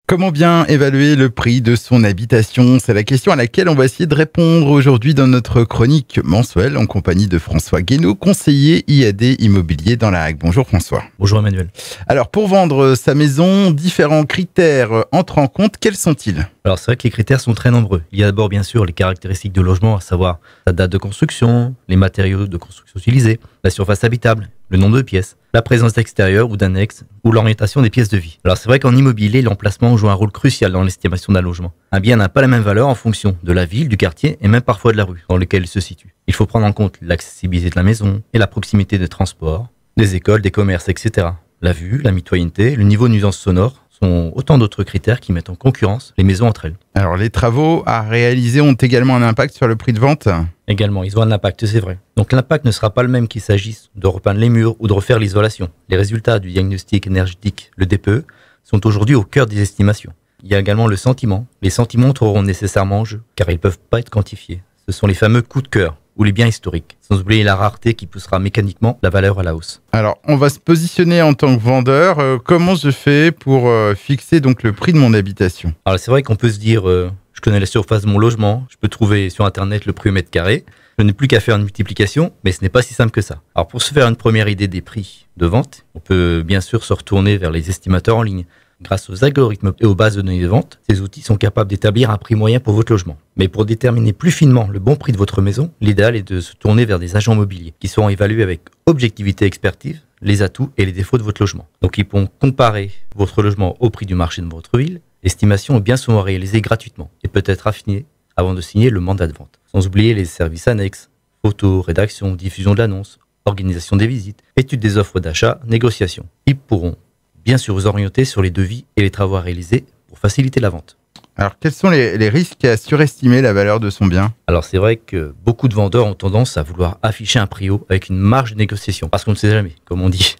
Comment bien évaluer le prix de son habitation? C'est la question à laquelle on va essayer de répondre aujourd'hui dans notre chronique mensuelle en compagnie de François Guénaud, conseiller IAD immobilier dans la Hague. Bonjour François. Bonjour Emmanuel. Alors pour vendre sa maison, différents critères entrent en compte. Quels sont-ils? Alors c'est vrai que les critères sont très nombreux. Il y a d'abord bien sûr les caractéristiques de logement, à savoir sa date de construction, les matériaux de construction utilisés, la surface habitable, le nombre de pièces, la présence d'extérieur ou d'annexe ou l'orientation des pièces de vie. Alors c'est vrai qu'en immobilier, l'emplacement joue un rôle crucial dans l'estimation d'un logement. Un bien n'a pas la même valeur en fonction de la ville, du quartier et même parfois de la rue dans laquelle il se situe. Il faut prendre en compte l'accessibilité de la maison et la proximité des transports, des écoles, des commerces, etc. La vue, la mitoyenneté, le niveau de nuisance sonore sont autant d'autres critères qui mettent en concurrence les maisons entre elles. Alors les travaux à réaliser ont également un impact sur le prix de vente? Également, ils ont un impact, c'est vrai. Donc l'impact ne sera pas le même qu'il s'agisse de repeindre les murs ou de refaire l'isolation. Les résultats du diagnostic énergétique, le DPE, sont aujourd'hui au cœur des estimations. Il y a également le sentiment. Les sentiments entreront nécessairement en jeu, car ils ne peuvent pas être quantifiés. Ce sont les fameux coups de cœur ou les biens historiques, sans oublier la rareté qui poussera mécaniquement la valeur à la hausse. Alors, on va se positionner en tant que vendeur. Comment je fais pour fixer donc le prix de mon habitation? Alors c'est vrai qu'on peut se dire, je connais la surface de mon logement, je peux trouver sur Internet le prix au mètre carré, je n'ai plus qu'à faire une multiplication, mais ce n'est pas si simple que ça. Alors pour se faire une première idée des prix de vente, on peut bien sûr se retourner vers les estimateurs en ligne. Grâce aux algorithmes et aux bases de données de vente, ces outils sont capables d'établir un prix moyen pour votre logement. Mais pour déterminer plus finement le bon prix de votre maison, l'idéal est de se tourner vers des agents immobiliers qui seront évalués avec objectivité et expertise les atouts et les défauts de votre logement. Donc ils pourront comparer votre logement au prix du marché de votre ville. L'estimation est bien souvent réalisée gratuitement et peut être affinée avant de signer le mandat de vente. Sans oublier les services annexes, photos, rédaction, diffusion de l'annonce, organisation des visites, étude des offres d'achat, négociation. Ils pourront bien sûr vous orienter sur les devis et les travaux à réaliser pour faciliter la vente. Alors, quels sont les risques à surestimer la valeur de son bien? Alors, c'est vrai que beaucoup de vendeurs ont tendance à vouloir afficher un prix haut avec une marge de négociation, parce qu'on ne sait jamais, comme on dit.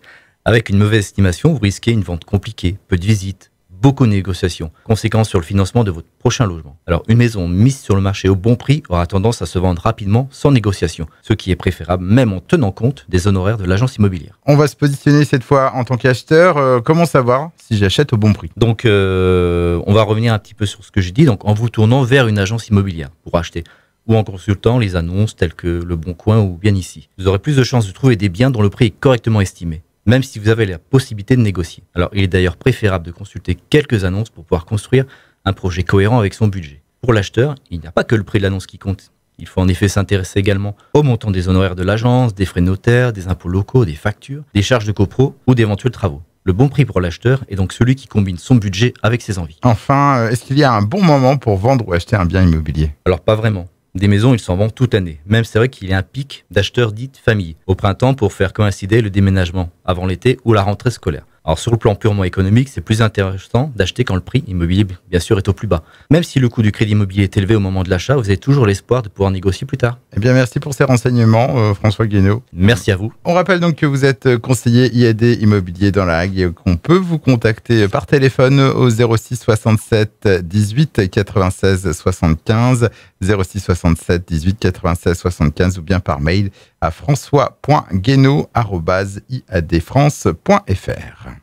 Avec une mauvaise estimation, vous risquez une vente compliquée, peu de visites, beaucoup de négociations, conséquences sur le financement de votre prochain logement. Alors, une maison mise sur le marché au bon prix aura tendance à se vendre rapidement sans négociation, ce qui est préférable même en tenant compte des honoraires de l'agence immobilière. On va se positionner cette fois en tant qu'acheteur. Comment savoir si j'achète au bon prix? Donc, on va revenir un petit peu sur ce que j'ai dit, donc en vous tournant vers une agence immobilière pour acheter, ou en consultant les annonces telles que Le Bon Coin ou Bien Ici. Vous aurez plus de chances de trouver des biens dont le prix est correctement estimé, même si vous avez la possibilité de négocier. Alors, il est d'ailleurs préférable de consulter quelques annonces pour pouvoir construire un projet cohérent avec son budget. Pour l'acheteur, il n'y a pas que le prix de l'annonce qui compte. Il faut en effet s'intéresser également au montant des honoraires de l'agence, des frais de notaire, des impôts locaux, des factures, des charges de copro ou d'éventuels travaux. Le bon prix pour l'acheteur est donc celui qui combine son budget avec ses envies. Enfin, est-ce qu'il y a un bon moment pour vendre ou acheter un bien immobilier? Alors pas vraiment. Des maisons, ils s'en vendent toute l'année. Même c'est vrai qu'il y a un pic d'acheteurs dits famille au printemps pour faire coïncider le déménagement avant l'été ou la rentrée scolaire. Alors sur le plan purement économique, c'est plus intéressant d'acheter quand le prix immobilier, bien sûr, est au plus bas. Même si le coût du crédit immobilier est élevé au moment de l'achat, vous avez toujours l'espoir de pouvoir négocier plus tard. Eh bien, merci pour ces renseignements, François Guénaud. Merci à vous. On rappelle donc que vous êtes conseiller IAD immobilier dans la Hague et qu'on peut vous contacter par téléphone au 06 67 18 96 75, 06 67 18 96 75 ou bien par mail à françois.guénaud@iadfrance.fr.